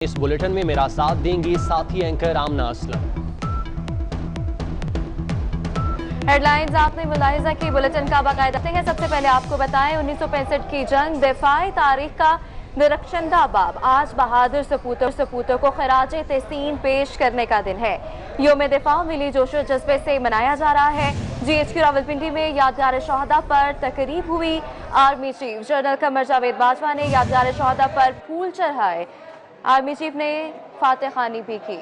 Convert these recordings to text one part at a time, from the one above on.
इस बुलेटिन में मेरा साथ देंगी साथी एंकर आमना असलम। हेडलाइंस आपने मुलाहिजा की, बुलेटिन का बाकायदा हैं। सबसे पहले आपको बताएं 1965 की जंग दिफाई तारीख का निरक्षंदा बाब। आज बहादुर सपूतों को खराज तहसीन पेश करने का दिन है। योम दिफा मिली जोशो जज्बे से मनाया जा रहा है। GHQ रावलपिंडी में यादगार शहादा पर तकरीब हुई। Army chief general Qamar Javed Bajwa ने यादगार शहादा पर फूल चढ़ाए। आर्मी चीफ ने फातह खानी भी की।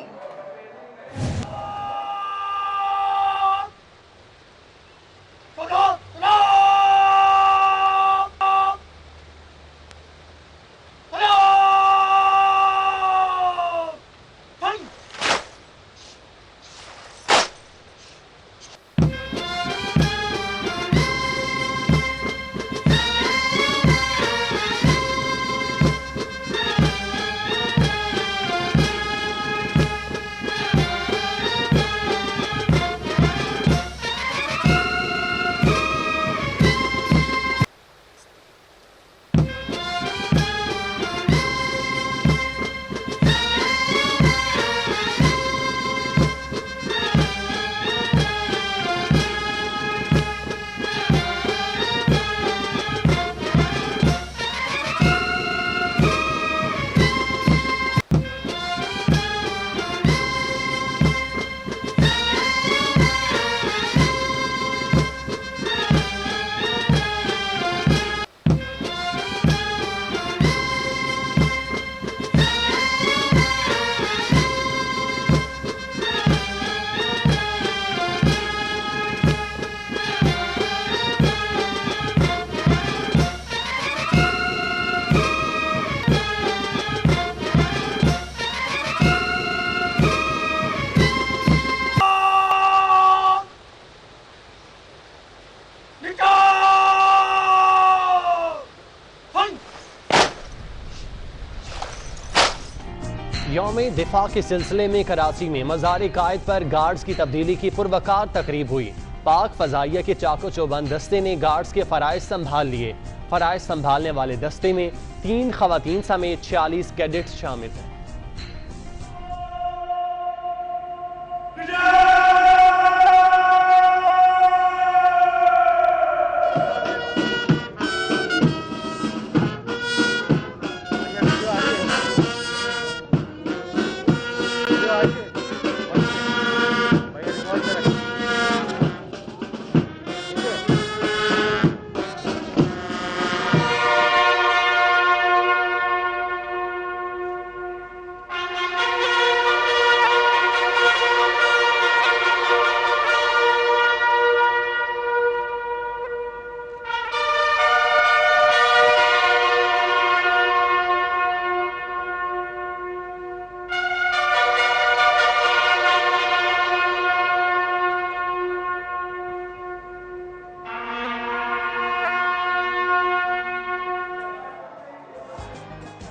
यौम दिफा के सिलसिले में कराची में मज़ार कायद पर गार्ड्स की तब्दीली की पुरवकार तकरीब हुई। पाक फजाइया के चाको चौबंद दस्ते ने गार्ड्स के फ़राइज़ संभाल लिए। फ़राइज़ संभालने वाले दस्ते में 3 ख़वातीन समेत 46 कैडेट्स शामिल हैं।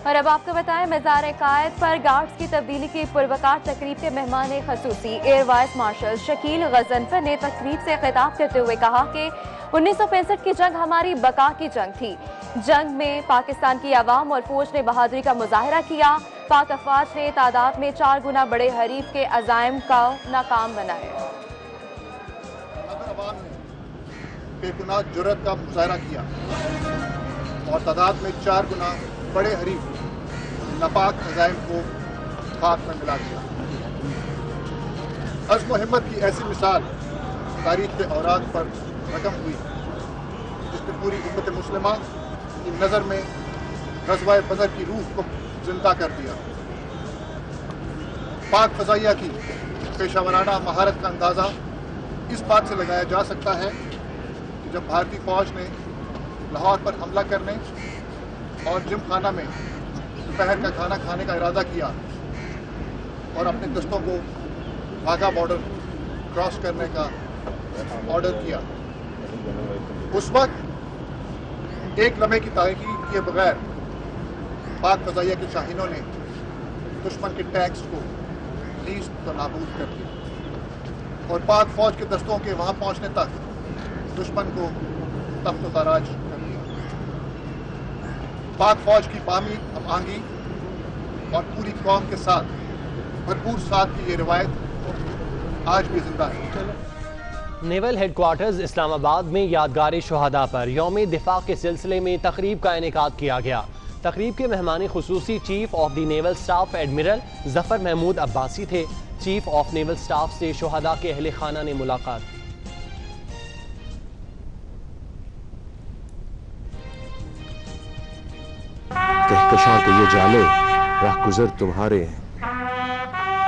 और अब आपको बताएं मज़ार कायद पर गार्ड्स की तब्दीली की पुरवकार तकरीब के मेहमान खसूसी air vice marshal Shakeel Ghazanfar ने तकरीब से खिताब करते हुए कहा कि 1965 की जंग हमारी बका की जंग थी। जंग में पाकिस्तान की आवाम और फौज ने बहादुरी का मुजाहरा किया। पाक अफवाज ने तादाद में 4 गुना बड़े हरीफ के अज़ाइम का नाकाम बनाया। बेगुनाह जुर्रत का मुजाहरा किया और तादाद में 4 गुना बड़े हरीफ नापाक अज़ाइम को खाक में मिला दिया। अज़्म हिम्मत की ऐसी मिसाल तारीख के औरात पर रकम हुई जिसने पूरी उम्मत मुस्लिमा की नज़र में ग़ज़वा बदर की रूह को जिंदा कर दिया। पाक फ़ज़ाइया की पेशावराना महारत का अंदाज़ा इस बात से लगाया जा सकता है कि जब भारतीय फ़ौज ने लाहौर पर हमला करने और जिम खाना में दोपहर का खाना खाने का इरादा किया और अपने दस्तों को वाघा बॉर्डर क्रॉस करने का ऑर्डर किया, उस वक्त एक लम्हे की ताक़ीद किए बगैर पाक फ़ज़ाइया के शाहीनों ने दुश्मन के टैंक्स को नीज़ तो नाबूद कर दिया और पाक फ़ौज के दस्तों के वहाँ पहुँचने तक दुश्मन को तख्त ताराज कर दिया। पाक फौज की बामी हम आंगी और पूरी कौम के साथ भरपूर साथ की ये रिवायत आज भी जिंदा है। नेवल हेडक्वार्टर्स इस्लामाबाद में यादगार शहादा पर यौम दिफा के सिलसिले में तकरीब का इनेकाद किया गया। तकरीब के मेहमान खुसूसी chief of the naval staff admiral Zafar Mahmood Abbasi थे। चीफ ऑफ नेवल स्टाफ से शहादा के अहले खाना ने मुलाकात की। कहकशां को ये जाने राह गुजर तुम्हारे हैं,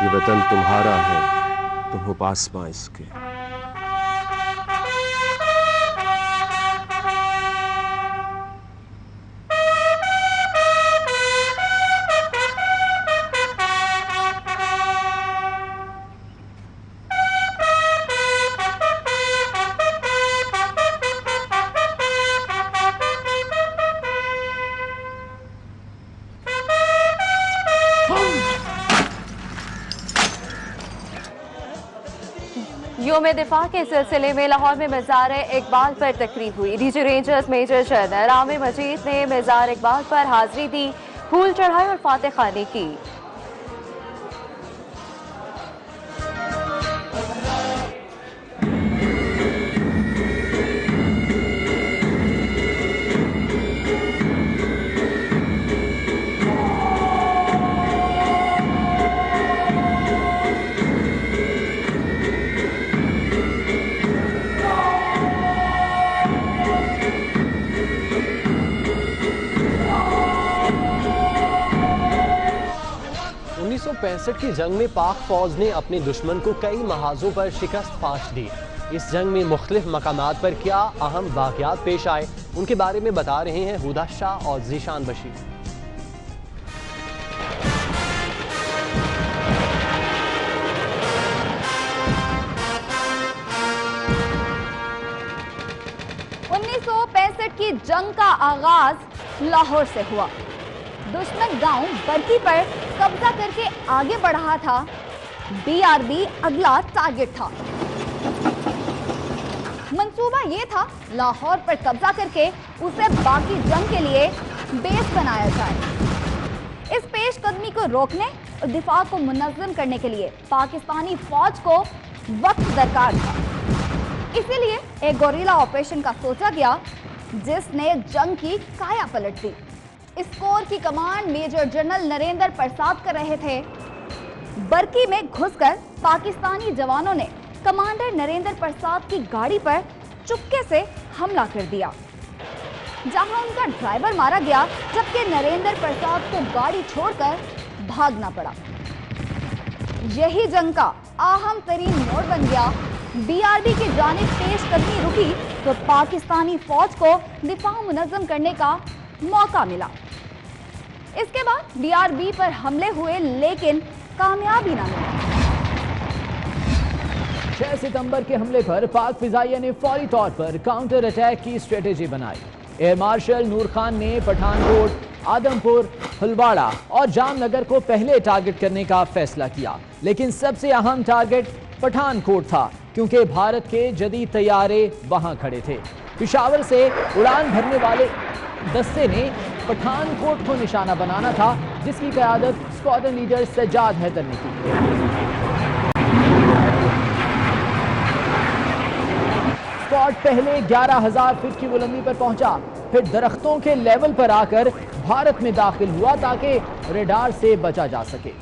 ये वतन तुम्हारा है, तुम हो पासबां इसके। यौम दिफा के सिलसिले में लाहौर में मज़ार इकबाल पर तकरीब हुई। DG rangers major general Amir Majid ने मज़ार इकबाल पर हाजिरी दी, फूल चढ़ाए और फातह खानी की। की जंग में पाक फौज ने अपने दुश्मन को कई महाजों पर शिकस्त फाश दी। इस जंग में मुख्तलिफ मकामात पर क्या अहम वाक़यात पेश आए, उनके बारे में बता रहे हैं हुदा शाह और ज़ीशान बशीर। की जंग का आगाज लाहौर से हुआ। दुश्मन गांव बरकी पर कब्जा करके आगे बढ़ रहा था। बीआरबी अगला टारगेट था। मंसूबा यह था लाहौर पर कब्जा करके उसे बाकी जंग के लिए बेस बनाया जाए। इस पेशकदमी को रोकने और दिफा को मुनज़्ज़म करने के लिए पाकिस्तानी फौज को वक्त दरकार था। इसीलिए एक गोरिल्ला ऑपरेशन का सोचा गया जिसने जंग की काया पलट दी। इस कोर की कमांड मेजर जनरल नरेंद्र प्रसाद कर रहे थे। बरकी में घुसकर पाकिस्तानी जवानों ने कमांडर नरेंद्र प्रसाद की गाड़ी पर चुपके से हमला कर दिया, जहां उनका ड्राइवर मारा गया, जबकि नरेंद्र प्रसाद को गाड़ी छोड़कर भागना पड़ा। यही जंग का अहम तरीन मोड़ बन गया। बीआरबी की जानिब पेशकदमी रुकी तो पाकिस्तानी फौज को दिफा मुनज़्ज़म करने का मौका मिला। इसके बाद बीआरबी पर हमले हुए लेकिन कामयाबी न मिली। 6 सितंबर के हमले पर पाक फिजाइया ने फौरी तौर पर काउंटर अटैक की स्ट्रेटेजी बनाई। एयर मार्शल नूर खान ने पठानकोट, आदमपुर, फुलवाड़ा और जामनगर को पहले टारगेट करने का फैसला किया, लेकिन सबसे अहम टारगेट पठानकोट था क्योंकि भारत के जदीद तैयारे वहां खड़े थे। पेशावर से उड़ान भरने वाले दस्ते ने पठानकोट को निशाना बनाना था, जिसकी क़यादत स्क्वाड्रन लीडर सज्जाद हैदर ने की। स्क्वाड पहले 11,000 फीट की बुलंदी पर पहुंचा, फिर दरख्तों के लेवल पर आकर भारत में दाखिल हुआ ताकि रेडार से बचा जा सके।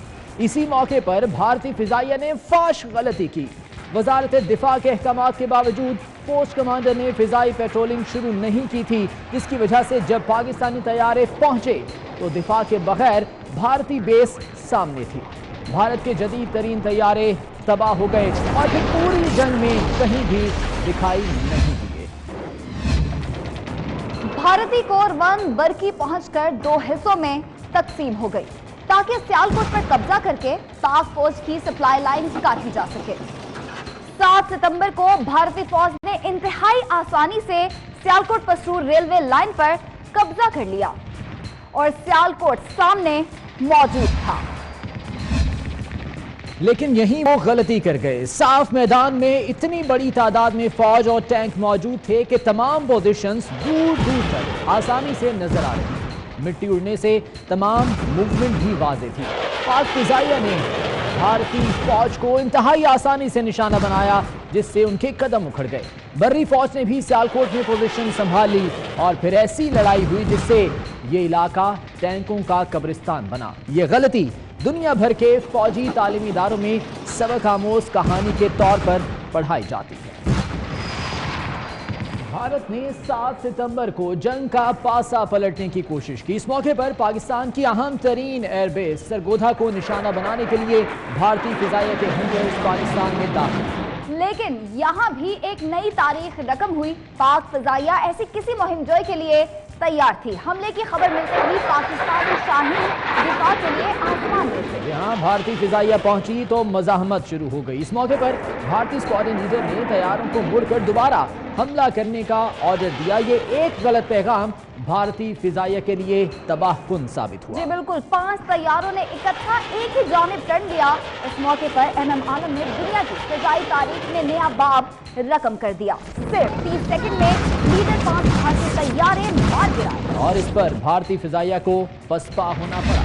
इसी मौके पर भारतीय फिजाइया ने फाश गलती की। वजारत दिफा के अहकामात के बावजूद पोस्ट कमांडर ने फिजाई पेट्रोलिंग शुरू नहीं की थी, जिसकी वजह से जब पाकिस्तानी तैयारे पहुंचे तो दिफा के बगैर भारतीय बेस सामने थी। भारत के जदीद तरीन तैयारे तबाह हो गए और फिर पूरी जंग में कहीं भी दिखाई नहीं दिए। भारतीय कोर 1 बरकी पहुंचकर 2 हिस्सों में तकसीम हो गई ताकि सियालकोट पर कब्जा करके पाक फौज की सप्लाई लाइन काटी जा सके। 7 सितंबर को भारतीय फौज ने इंतहाई आसानी से सियालकोट पसरूर रेलवे लाइन पर कब्जा कर लिया और सियालकोट सामने मौजूद था। लेकिन यहीं वो गलती कर गए। साफ मैदान में इतनी बड़ी तादाद में फौज और टैंक मौजूद थे कि तमाम पोजीशंस दूर दूर तक आसानी से नजर आ रही। मिट्टी उड़ने से तमाम मूवमेंट भी वाज़ेह थी। पाक फिजाइया ने भारतीय फौज को इंतहाई आसानी से निशाना बनाया, जिससे उनके कदम उखड़ गए। बर्री फौज ने भी सियालकोट में पोजीशन संभाल ली और फिर ऐसी लड़ाई हुई जिससे ये इलाका टैंकों का कब्रिस्तान बना। ये गलती दुनिया भर के फौजी तालीमी इदारों में सबक आमोज कहानी के तौर पर पढ़ाई जाती है। भारत ने 7 सितंबर को जंग का पासा पलटने की कोशिश की। इस मौके पर पाकिस्तान की अहम तरीन एयरबेस सरगोधा को निशाना बनाने के लिए भारतीय फिजाइया के हंटर्स पाकिस्तान में दाखिल। लेकिन यहाँ भी एक नई तारीख रकम हुई। पाक फिजाइया ऐसी किसी मुहिमजोई के लिए तैयार थी। हमले की खबर मिलते ही पाकिस्तानी शाहीन दिफा के लिए आसमान में थे। यहाँ भारतीय फिजाइया पहुंची तो मज़ाहमत शुरू हो गई। इस मौके पर भारतीय स्क्वाड्रन लीडर ने तैयारों को मुड़कर दोबारा हमला करने का ऑर्डर दिया। ये एक गलत पैगाम भारतीय फिजाइया के लिए तबाहकुन साबित हुआ। जी बिल्कुल, 5 तैयारों ने इकट्ठा एक ही जानिब टर्न दिया। इस मौके पर एमएम आलम ने दुनिया की फिजाई तारीख में नया बाब रकम कर दिया। सिर्फ 30 सेकंड में लीडर 5 भारतीय तैयारे मार गिराए और इस पर भारतीय फिजाइया को पसपा होना पड़ा।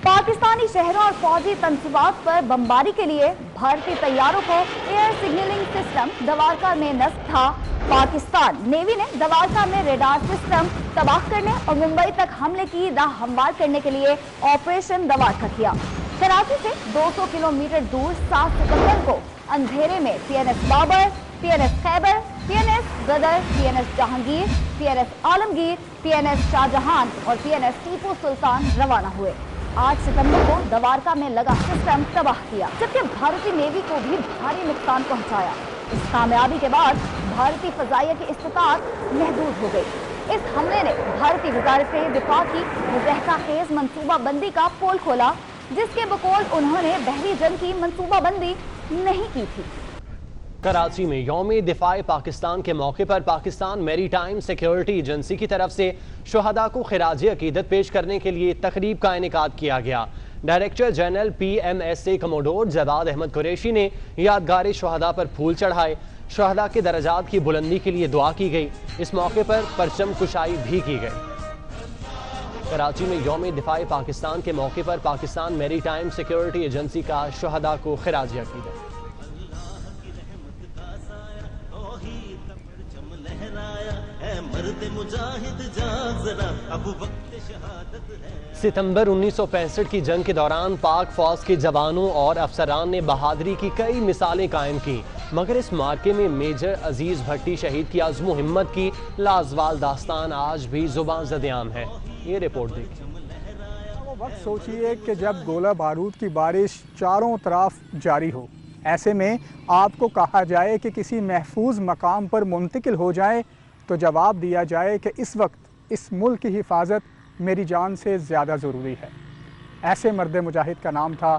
पाकिस्तानी शहरों और फौजी तंसीबात पर बमबारी के लिए भारतीय तैयारों को एयर सिग्नलिंग सिस्टम दवारका में नस्ब था। पाकिस्तान नेवी ने दवारका में रेडार सिस्टम तबाह करने और मुंबई तक हमले की राह हमवार करने के लिए ऑपरेशन दवारका किया। कराची से 200 किलोमीटर दूर 7 सितंबर को अंधेरे में PNS Babur, PNS Khaibar, PNS Gadar, PNS Jahangir, PNS Alamgir, PNS Shahjahan और पीएनएस टीपू सुल्तान रवाना हुए। 8 सितंबर को दवारका में लगा सिस्टम तबाह किया, जबकि भारतीय नेवी को भी भारी नुकसान पहुंचाया। इस कामयाबी के बाद भारतीय फजाइया की इस्तिताअत महदूद हो गई। इस हमले ने भारतीय वजारत दिफा की जहकाखेज मंसूबाबंदी का पोल खोला, जिसके बकौल उन्होंने बहरी जंग की मंसूबाबंदी नहीं की थी। कराची में यौम दिफाए पाकिस्तान के मौके पर पाकिस्तान मैरीटाइम सिक्योरिटी एजेंसी की तरफ से शुहदा को खिराज अकीदत पेश करने के लिए तकरीब का इनेकाद किया गया। Director general PMSA commodore Jawad Ahmed Qureshi ने यादगार शुहदा पर फूल चढ़ाए। शुहदा के दर्जात की बुलंदी के लिए दुआ की गई। इस मौके पर परचम कुशाई भी की गई। कराची में यौम दिफाए पाकिस्तान के मौके पर पाकिस्तान मैरीटाइम सिक्योरिटी एजेंसी का शुहदा को खिराज अकीदत। सितंबर 1965 की जंग के दौरान पाक फौज के जवानों और अफसरान ने बहादुरी की कई मिसालें कायम की, मगर इस मार्के में मेजर अजीज भट्टी शहीद की आज़म हिम्मत की लाजवाल दास्तान आज भी जुबान ज़द-ए-आम है। ये रिपोर्ट देखिए। वो वक्त सोचिए कि जब गोला बारूद की बारिश चारों तरफ जारी हो, ऐसे में आपको कहा जाए कि किसी महफूज मकाम पर मुंतकिल हो जाए, तो जवाब दिया जाए कि इस वक्त इस मुल्क की हिफाजत मेरी जान से ज़्यादा ज़रूरी है। ऐसे मर्द मुजाहिद का नाम था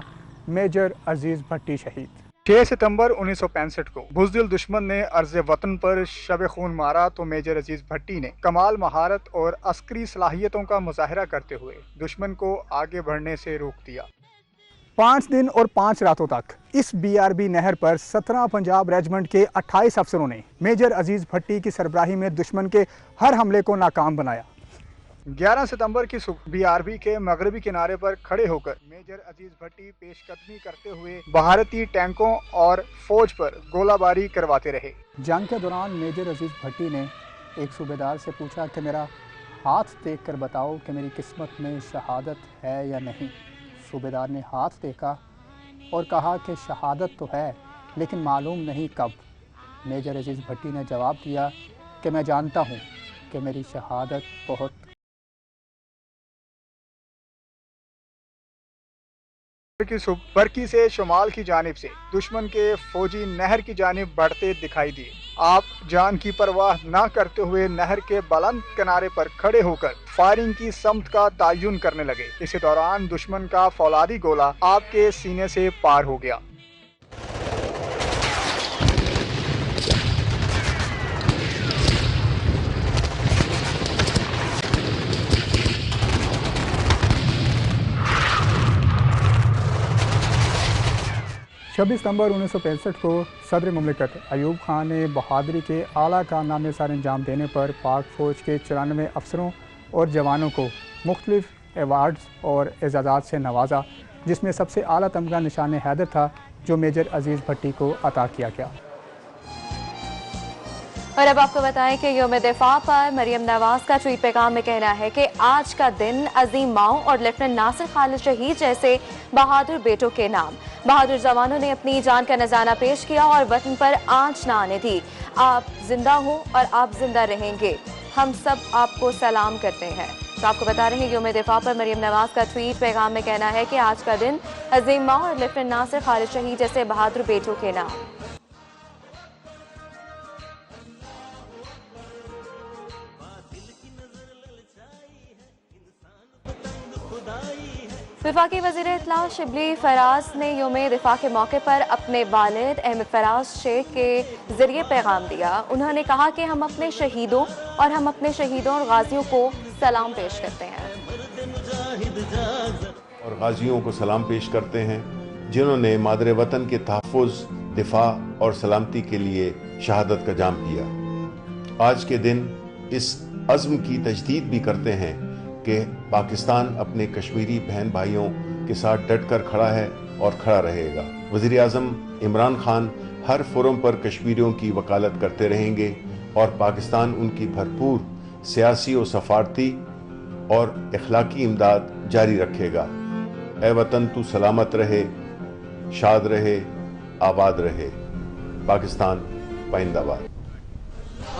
मेजर अजीज़ भट्टी शहीद। 6 सितंबर 1965 को बुज़दिल दुश्मन ने अर्ज़ वतन पर शब खून मारा तो मेजर अजीज़ भट्टी ने कमाल महारत और अस्करी सलाहियतों का मुजाहरा करते हुए दुश्मन को आगे बढ़ने से रोक दिया। 5 दिन और 5 रातों तक इस BRB नहर पर 17 पंजाब रेजिमेंट के 28 अफसरों ने मेजर अजीज़ भट्टी की सरबराही में दुश्मन के हर हमले को नाकाम बनाया। 11 सितंबर की सुबह BRB के मगरबी किनारे पर खड़े होकर मेजर अजीज़ भट्टी पेशकदमी करते हुए भारतीय टैंकों और फौज पर गोलाबारी करवाते रहे। जंग के दौरान मेजर अजीज़ भट्टी ने एक सूबेदार से पूछा कि मेरा हाथ देखकर बताओ कि मेरी किस्मत में शहादत है या नहीं। सूबेदार ने हाथ देखा और कहा कि शहादत तो है, लेकिन मालूम नहीं कब। मेजर अजीज़ भट्टी ने जवाब दिया कि मैं जानता हूँ कि मेरी शहादत बहुत की बरकी से शुमाल की जानिब से दुश्मन के फौजी नहर की जानिब बढ़ते दिखाई दिए। आप जान की परवाह न करते हुए नहर के बुलंद किनारे पर खड़े होकर फायरिंग की समत का तयन करने लगे। इसी दौरान दुश्मन का फौलादी गोला आपके सीने से पार हो गया। छब्बीस सितंबर 1965 को सदर मुमलिकत अयूब खान ने बहादुरी के आला कारनामे सर अंजाम देने पर पाक फ़ौज के 94 अफसरों और जवानों को मुख्तलिफ एवार्ड्स और एजाज़ात से नवाजा, जिसमें सबसे आला तमगा निशान हैदर था जो मेजर अजीज़ भट्टी को अता किया गया। और अब आपको बताएं कि यौम दिफा पर मरियम नवाज का ट्वीट पैगाम में कहना है कि आज का दिन अजीम माओ और लेफ्टिनेंट नासिर खालिद शहीद जैसे बहादुर बेटों के नाम बहादुर जवानों ने अपनी जान का नजारा पेश किया और वतन पर आंच न आने दी। आप जिंदा हो और आप जिंदा रहेंगे, हम सब आपको सलाम करते हैं। तो आपको बता रहे हैं यौम दिफा पर मरियम नवाज का ट्वीट पैगाम में कहना है कि आज का दिन अजीम माओ और लेफ्टिनेंट नासिर खालिद शहीद जैसे बहादुर बेटों के नाम। वफाकी वज़ीर इत्तला शिबली फराज ने यौम दिफा के मौके पर अपने वालिद अहमद फराज शेख के ज़रिए पैगाम दिया। उन्होंने कहा कि हम अपने शहीदों और गाजियों को सलाम पेश करते हैं और गाजियों को सलाम पेश करते हैं जिन्होंने मादरे वतन के तहफ़्फ़ुज़, दिफा और सलामती के लिए शहादत का जाम पिया। आज के दिन इस अज़्म की तजदीद भी करते हैं कि पाकिस्तान अपने कश्मीरी बहन भाइयों के साथ डट कर खड़ा है और खड़ा रहेगा। वज़ीर आज़म इमरान खान हर फोरम पर कश्मीरियों की वकालत करते रहेंगे और पाकिस्तान उनकी भरपूर सियासी और सफारती और इखलाकी इमदाद जारी रखेगा। ए वतन तू सलामत रहे, शाद रहे, आबाद रहे। पाकिस्तान पाइंदाबाद।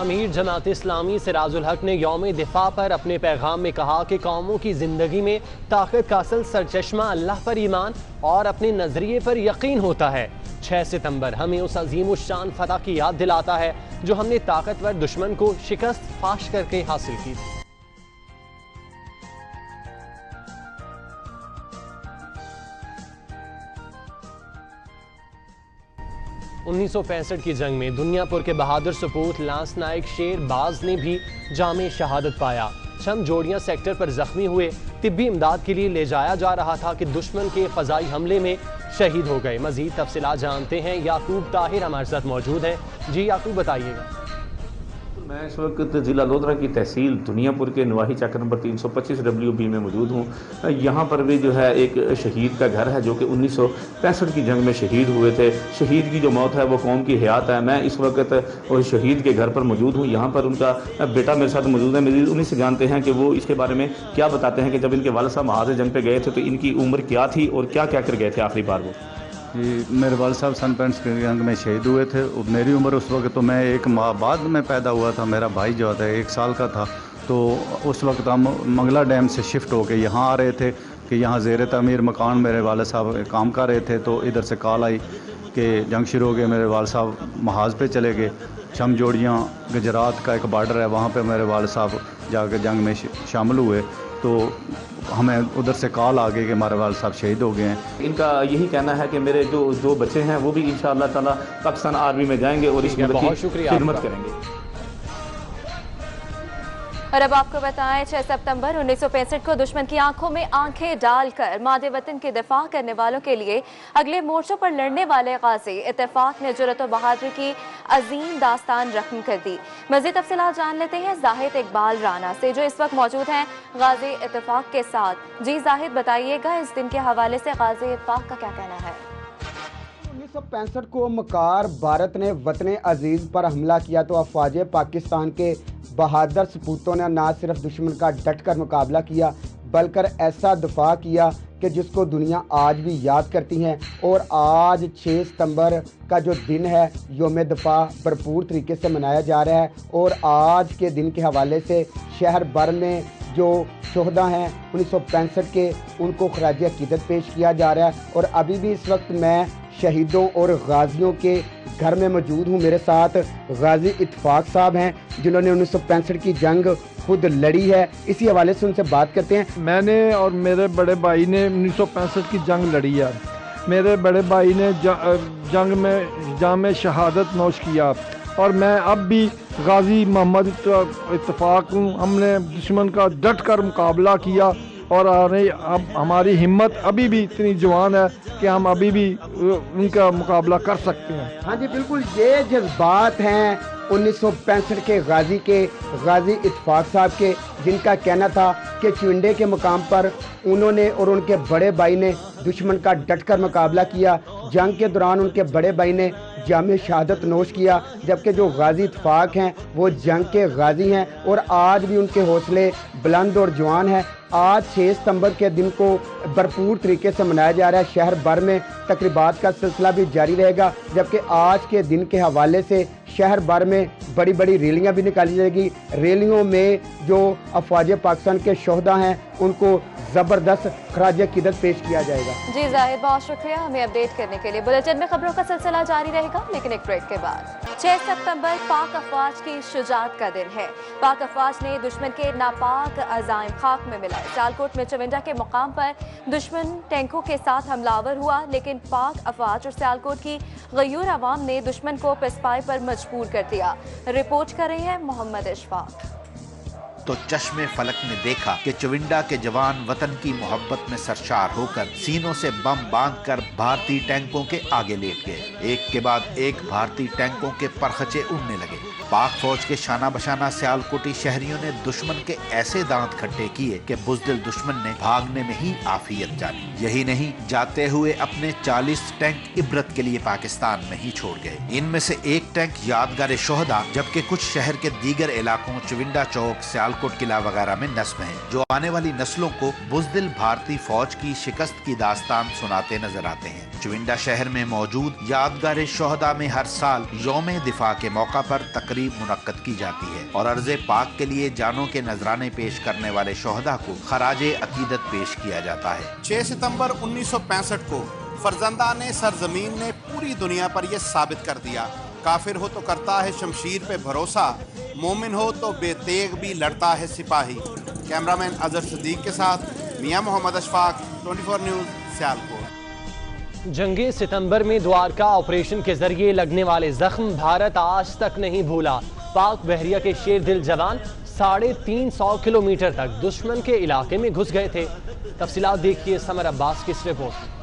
अमीर जमात इस्लामी सिराजुल हक ने यौम दिफा पर अपने पैगाम में कहा कि कौमों की ज़िंदगी में ताकत का असल सरचश्मा अल्लाह पर ईमान और अपने नज़रिए पर यकीन होता है। 6 सितंबर हमें उस अजीम शान फतह की याद दिलाता है जो हमने ताकतवर दुश्मन को शिकस्त फाश करके हासिल की थी। 1965 की जंग में दुनियापुर के बहादुर सपूत लांस नायक शेर बाज ने भी जामे शहादत पाया। चंद जोड़ियां सेक्टर पर जख्मी हुए, तिब्बी इमदाद के लिए ले जाया जा रहा था कि दुश्मन के फजाई हमले में शहीद हो गए। मजीद तफसीलात जानते हैं, याकूब ताहिर हमारे साथ मौजूद हैं। जी याकूब, बताइएगा। मैं इस वक्त ज़िला लोधरा की तहसील दुनियापुर के नवाही चक्कर नंबर 325 WB में मौजूद हूँ। यहाँ पर भी जो है एक शहीद का घर है जो कि 1965 की जंग में शहीद हुए थे। शहीद की जो मौत है वो कौम की हयात है। मैं इस वक्त उस शहीद के घर पर मौजूद हूँ। यहाँ पर उनका बेटा मेरे साथ मौजूद है। मज़ीद उन्हीं से जानते हैं कि वो इसके बारे में क्या बताते हैं कि जब इनके वालिद साहब महाज जंग पर गए थे तो इनकी उम्र क्या थी और क्या क्या कर गए थे आखिरी बार वो। मेरे वालिद साहब सन 65 की जंग में शहीद हुए थे। मेरी उम्र उस वक्त तो मैं 1 माह बाद में पैदा हुआ था। मेरा भाई जो था 1 साल का था। तो उस वक्त हम मंगला डैम से शिफ्ट होकर यहाँ आ रहे थे कि यहाँ ज़ेर तमीर मकान मेरे वालिद साहब काम कर रहे थे। तो इधर से कॉल आई कि जंग शुरू हो गई। मेरे वालिद साहब महाज पे चले गए। शमजोड़ियाँ गुजरात का एक बार्डर है, वहाँ पर मेरे वालिद साहब जाकर जंग में शामिल हुए। तो हमें उधर से कॉल आ गई कि हमारे वालिद साहब शहीद हो गए हैं। इनका यही कहना है कि मेरे जो बच्चे हैं वो भी इंशाअल्लाह ताला पाकिस्तान आर्मी में जाएंगे और इस मुल्क की खिदमत करेंगे। और अब आपको बताएं 6 सितंबर 1965 को दुश्मन की आंखों में आंखें डालकर मादे वतन की दिफा करने वालों के लिए अगले मोर्चों पर लड़ने वाले गाजी इत्तेफाक ने जुर्रत और बहादुरी की अजीम दास्तान रकम कर दी। मज़ीद तफसीलात जान लेते हैं जाहिद इकबाल राना से जो इस वक्त मौजूद हैं गाजी इत्तेफाक के साथ। जी जाहिद, बताइएगा इस दिन के हवाले से गाजी इत्तेफाक का क्या कहना है। 1965 को मकार भारत ने वतन अजीज पर हमला किया तो अफवाज पाकिस्तान के बहादुर सपूतों ने न सिर्फ दुश्मन का डट कर मुकाबला किया बल्कि ऐसा दफा किया कि जिसको दुनिया आज भी याद करती हैं। और आज 6 सितंबर का जो दिन है यौम दिफा भरपूर तरीके से मनाया जा रहा है। और आज के दिन के हवाले से शहर भर में जो शोहदा हैं 1965 के, उनको खराज अकीदत पेश किया जा रहा है। और अभी भी इस वक्त मैं शहीदों और गाजियों के घर में मौजूद हूँ। मेरे साथ गाजी इत्तेफाक साहब हैं जिन्होंने 1965 की जंग खुद लड़ी है। इसी हवाले से उनसे बात करते हैं। मैंने और मेरे बड़े भाई ने 1965 की जंग लड़ी है। मेरे बड़े भाई ने जंग में जामे शहादत नोश किया और मैं अब भी गाजी मोहम्मद इत्तेफाक हूँ। हमने दुश्मन का डट कर मुकाबला किया और अब हमारी हिम्मत अभी भी इतनी जवान है कि हम अभी भी उनका मुकाबला कर सकते हैं। हाँ जी बिल्कुल, ये जज्बात हैं 1965 के गाजी इत्तेफाक साहब के, जिनका कहना था कि चुविंडे के मुकाम पर उन्होंने और उनके बड़े भाई ने दुश्मन का डटकर मुकाबला किया। जंग के दौरान उनके बड़े भाई ने जामे शहादत नोश किया, जबकि जो गाजी इत्तेफाक हैं वो जंग के गाजी हैं और आज भी उनके हौसले बुलंद और जवान हैं। आज 6 सितंबर के दिन को भरपूर तरीके से मनाया जा रहा है। शहर भर में तकरीबात का सिलसिला भी जारी रहेगा, जबकि आज के दिन के हवाले से शहर भर में बड़ी बड़ी रैलियां भी निकाली जाएगी। रैलियों में जो अफवाज पाकिस्तान के शोहदा हैं उनको ज़बरदस्त खराज अकीदत पेश किया जाएगा। जी जाहिद, बहुत शुक्रिया हमें अपडेट करने के लिए। बुलेटिन में खबरों का सिलसिला जारी रहेगा, लेकिन एक ब्रेक के बाद। 6 सितंबर पाक अफवाज की शुजाअत का दिन है। पाक अफवाज ने दुश्मन के नापाक अज़ाइम खाक में मिलाए। सियालकोट में चविंडा के मुकाम पर दुश्मन टैंकों के साथ हमलावर हुआ, लेकिन पाक अफवाज और सियालकोट की गयूर अवाम ने दुश्मन को पिसपाई पर मजबूर कर दिया। रिपोर्ट कर रही है मोहम्मद इशफाक। तो चश्मे फलक ने देखा कि चविंडा के जवान वतन की मोहब्बत में सरशार होकर सीनों से बम बांधकर भारतीय टैंकों के आगे लेट गए। एक के बाद एक भारतीय टैंकों के परखचे उड़ने लगे। पाक फौज के शाना बशाना सियालकोटी शहरियों ने दुश्मन के ऐसे दांत खट्टे किए कि बुज़दिल दुश्मन ने भागने में ही आफियत जानी। यही नहीं, जाते हुए अपने 40 टैंक इबरत के लिए पाकिस्तान में ही छोड़ गए। इनमें से एक टैंक यादगार शोहदा, जबकि कुछ शहर के दीगर इलाकों चविंडा चौक, सियालकोट किला वगैरह में नस्ब हैं, जो आने वाली नस्लों को बुज़दिल भारतीय फौज की शिकस्त की दास्तान सुनाते नजर आते हैं। चविंडा शहर में मौजूद यादगार शोहदा में हर साल यौम दिफा के मौका पर तकरीब मुनक्कद की जाती है और अर्ज़े पाक के लिए जानों के नजराने पेश करने वाले शोहदा को खराजे अकीदत पेश किया जाता है। 6 सितंबर 1965 को फरजंदाने सरजमीन ने पूरी दुनिया पर यह साबित कर दिया, काफिर हो तो करता है शमशीर पे भरोसा, मोमिन हो तो बेतेग भी लड़ता है सिपाही। कैमरामैन अजहर सदीक के साथ मियां मोहम्मद अशफाक, 24 न्यूज़, सियालकोट। जंगे सितंबर में द्वारका ऑपरेशन के जरिए लगने वाले जख्म भारत आज तक नहीं भूला। पाक बहरिया के शेर दिल जवान 350 किलोमीटर तक दुश्मन के इलाके में घुस गए थे। तफसीलात देखिए समर अब्बास की इस रिपोर्ट।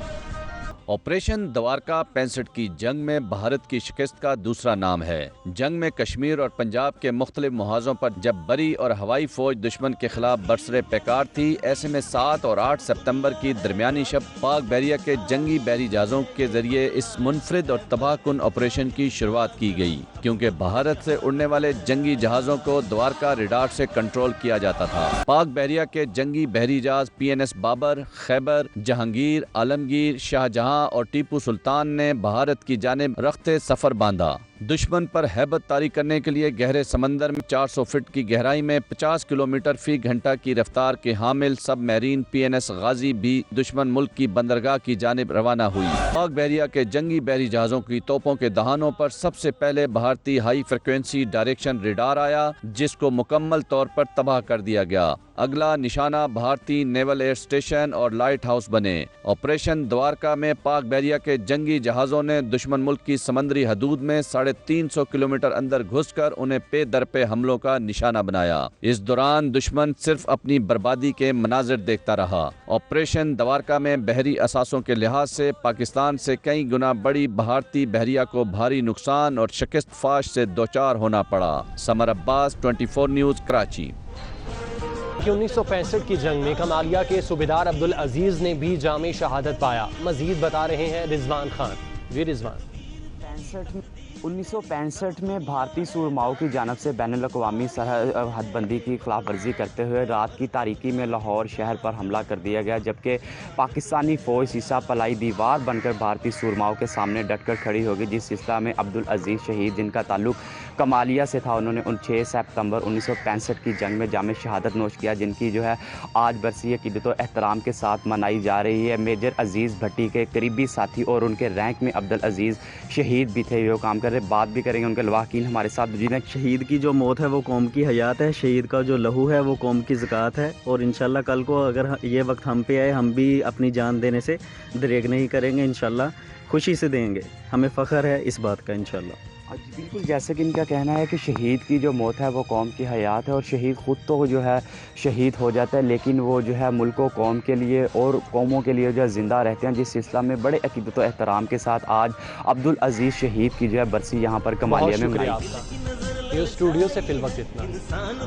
ऑपरेशन द्वारका 65 की जंग में भारत की शिकस्त का दूसरा नाम है। जंग में कश्मीर और पंजाब के मुख्तलिफ मुहाजों पर जब बरी और हवाई फौज दुश्मन के खिलाफ बरसरे पैकार थी, ऐसे में 7 और 8 सितंबर की दरमियानी शब पाक बहरिया के जंगी बहरी जहाज़ों के जरिए इस मुनफरिद और तबाहकुन ऑपरेशन की शुरुआत की गई, क्योंकि भारत से उड़ने वाले जंगी जहाज़ों को द्वारका रडार से कंट्रोल किया जाता था। पाक बहरिया के जंगी बहरी जहाज PNS बाबर, खैबर, जहांगीर, आलमगीर, शाहजहां और टीपू सुल्तान ने भारत की जानिब रख्ते सफर बांधा। दुश्मन पर हैबत तारी करने के लिए गहरे समंदर में 400 फीट की गहराई में 50 किलोमीटर फी घंटा की रफ्तार के हामिल सब मैरीन PNS गाजी भी दुश्मन मुल्क की बंदरगाह की जानिब रवाना हुई। पाक बहरिया के जंगी बहरी जहाज़ों की तोपों के दहानों पर सबसे पहले भारतीय हाई फ्रिक्वेंसी डायरेक्शन रेडार आया, जिसको मुकम्मल तौर पर तबाह कर दिया गया। अगला निशाना भारतीय नेवल एयर स्टेशन और लाइट हाउस बने। ऑपरेशन द्वारका में पाक बहरिया के जंगी जहाज़ों ने दुश्मन मुल्क की समंदरी हदूद में 350 किलोमीटर अंदर घुसकर उन्हें पे दर पे हमलों का निशाना बनाया। इस दौरान दुश्मन सिर्फ अपनी बर्बादी के मनाजिर देखता रहा। ऑपरेशन द्वारका में बहरी असासों के लिहाज से पाकिस्तान से कई गुना बड़ी भारतीय बहरिया को भारी नुकसान और शिकस्त फाश से दोचार होना पड़ा। Summer Abbas, 24 news, Karachi. 1965 की जंग में कमालिया के सूबेदार अब्दुल अजीज ने भी जामे शहादत पाया। मजीद बता रहे हैं रिजवान खान। जी रिजवान। 1965 में भारतीय सूरमाओं की जानब से बैनुल-अक़वामी हदबंदी की खिलाफ वर्जी करते हुए रात की तारीकी में लाहौर शहर पर हमला कर दिया गया, जबकि पाकिस्तानी फ़ौज सीसा पलाई दीवार बनकर भारतीय सूरमाओं के सामने डटकर खड़ी होगी। जिस सिलसिला में अब्दुल अजीज़ शहीद, जिनका ताल्लुक कमालिया से था, उन्होंने 6 सितंबर 1965 की जंग में जामे शहादत नोश किया, जिनकी जो है आज बरसी अक़ीदत व एहतराम के साथ मनाई जा रही है। मेजर अजीज़ भट्टी के करीबी साथी और उनके रैंक में अब्दुल अजीज़ शहीद भी थे, जो काम कर रहे। बात भी करेंगे उनके लवाकीन हमारे साथ। शहीद की जो मौत है वो कौम की हयात है, शहीद का जो लहू है वो कौम की ज़कात है, और इंशाल्लाह कल को अगर ये वक्त हम पे आए, हम भी अपनी जान देने से दरेग नहीं करेंगे, इंशाल्लाह खुशी से देंगे। हमें फ़ख्र है इस बात का इंशाल्लाह। बिल्कुल, जैसे कि इनका कहना है कि शहीद की जो मौत है वो कौम की हयात है, और शहीद ख़ुद तो जो है शहीद हो जाता है, लेकिन वो जो है मुल्क व कौम के लिए और कौमों के लिए जो है ज़िंदा रहते हैं। जिस सिलसिला में बड़े अक़ीदत व एहतराम के साथ आज अब्दुल अजीज़ शहीद की जो है बरसी यहाँ पर कमालिया में मनाई। न्यूज़ स्टूडियो से फिल वक्त इतना।